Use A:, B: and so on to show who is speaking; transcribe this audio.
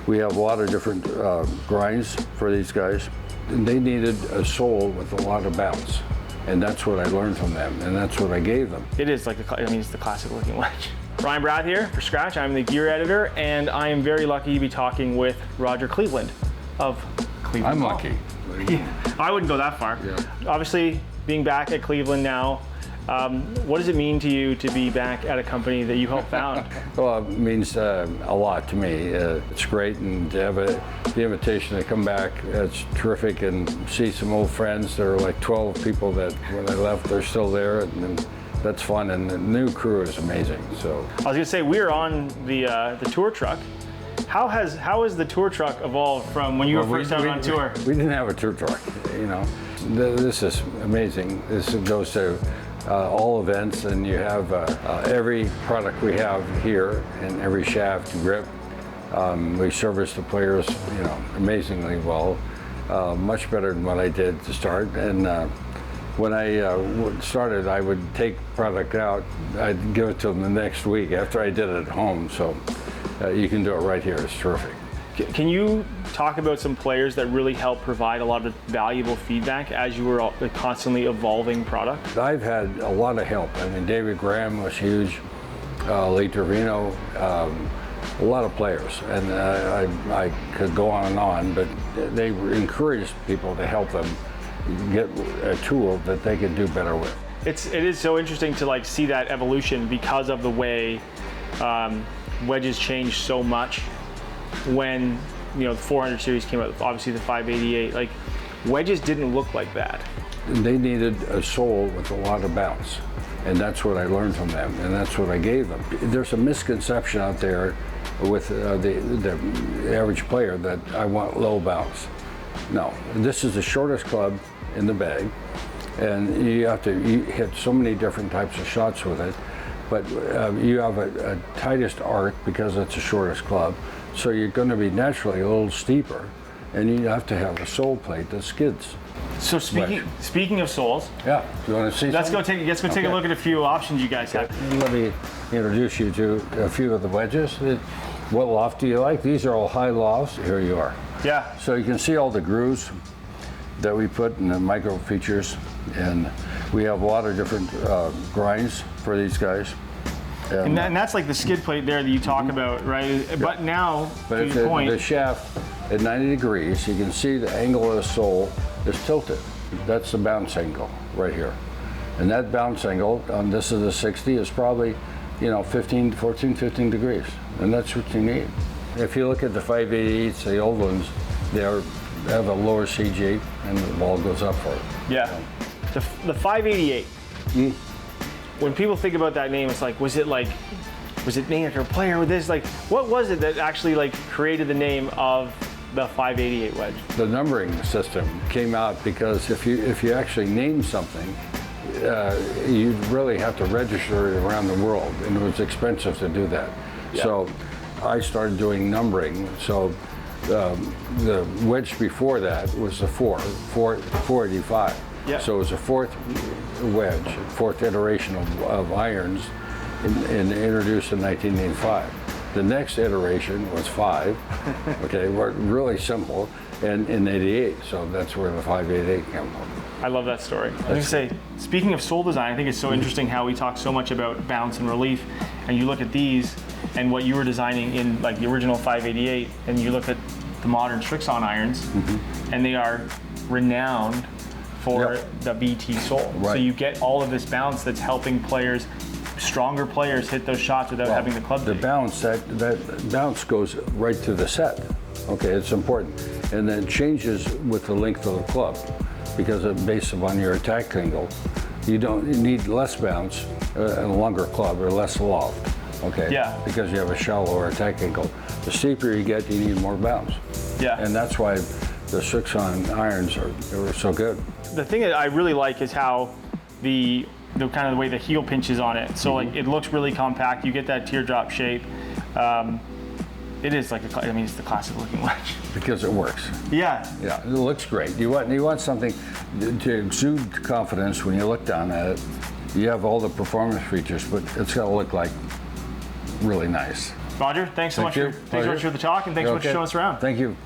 A: We have a lot of different grinds for these guys. They needed a sole with a lot of bounce, and that's what I learned from them, and that's what I gave them.
B: It is like, it's the classic looking wedge. Ryan Barath here for Skratch. I'm the gear editor, and I am very lucky to be talking with Roger Cleveland of Cleveland.
A: I'm lucky.
B: Yeah, I wouldn't go that far.
A: Yeah.
B: Obviously, being back at Cleveland now, what does it mean to you to be back at a company that you helped found?
A: Well, it means a lot to me. It's great, and to have the invitation to come back, it's terrific, and see some old friends. There are like 12 people that when I left, they're still there, and that's fun, and the new crew is amazing. So
B: I was gonna say, we are on the tour truck. How has the tour truck evolved from when you were first out on tour?
A: We didn't have a tour truck, you know. This is amazing. This goes to all events, and you have every product we have here and every shaft grip. We service the players, you know, amazingly well, much better than what I did to start. And when I started, I would take product out, I'd give it to them the next week after I did it at home. So you can do it right here. It's terrific.
B: Can you talk about some players that really helped provide a lot of valuable feedback as you were constantly evolving product?
A: I've had a lot of help. I mean, David Graham was huge, Lee Trevino, a lot of players, and I could go on, but they encouraged people to help them get a tool that they could do better with.
B: It is so interesting to like see that evolution because of the way wedges changed so much. When the 400 series came out, obviously the 588, like wedges didn't look like that.
A: They needed a sole with a lot of bounce, and that's what I learned from them, and that's what I gave them. There's a misconception out there with the average player that I want low bounce. No, this is the shortest club in the bag, and you have to hit so many different types of shots with it, but you have a tightest arc because it's the shortest club. So you're going to be naturally a little steeper, and you have to have a sole plate that skids.
B: So speaking of soles,
A: yeah, do you want to see?
B: Let's go take a look at a few options you guys have.
A: Let me introduce you to a few of the wedges. What loft do you like? These are all high lofts. Here you are.
B: Yeah.
A: So you can see all the grooves that we put in the micro features, and we have a lot of different grinds for these guys.
B: And that's like the skid plate there that you talk about, right? Yeah. But now, to your point,
A: the shaft at 90 degrees, you can see the angle of the sole is tilted. That's the bounce angle right here. And that bounce angle on this is a 60 is probably, 14, 15 degrees. And that's what you need. If you look at the 588s, the old ones, they have a lower CG and the ball goes up for it.
B: Yeah. The 588. When people think about that name, it's like, was it named after a player with this? Like, what was it that actually like created the name of the 588 wedge?
A: The numbering system came out because if you actually name something, you really have to register it around the world, and it was expensive to do that. Yeah. So I started doing numbering. So the wedge before that was the 485.
B: Yeah.
A: So it was a fourth wedge, fourth iteration of irons, and introduced in 1985. The next iteration was 5. Okay, really simple, and in 88. So that's where the 588 came from.
B: I love that story. I was gonna say, speaking of sole design, I think it's so interesting how we talk so much about bounce and relief, and you look at these and what you were designing in like the original 588, and you look at the modern Strixon irons, and they are renowned for the BT sole. Right. So you get all of this bounce that's helping players, stronger players, hit those shots without having the club.
A: The bounce, that bounce goes right to the set. Okay, it's important. And then changes with the length of the club because it's based upon your attack angle. You need less bounce and a longer club or less loft. Okay. Yeah. Because you have a shallower attack angle. The steeper you get, you need more bounce. Yeah. And that's why the Strixon irons are so good.
B: The thing that I really like is how the kind of the way the heel pinches on it. So like it looks really compact. You get that teardrop shape. It is like it's the classic looking wedge.
A: Because it works.
B: Yeah.
A: Yeah, it looks great. You want something to exude confidence when you look down at it. You have all the performance features, but it's got to look like really nice.
B: Roger, thanks so much for the talk, and thanks so much for showing us around.
A: Thank you.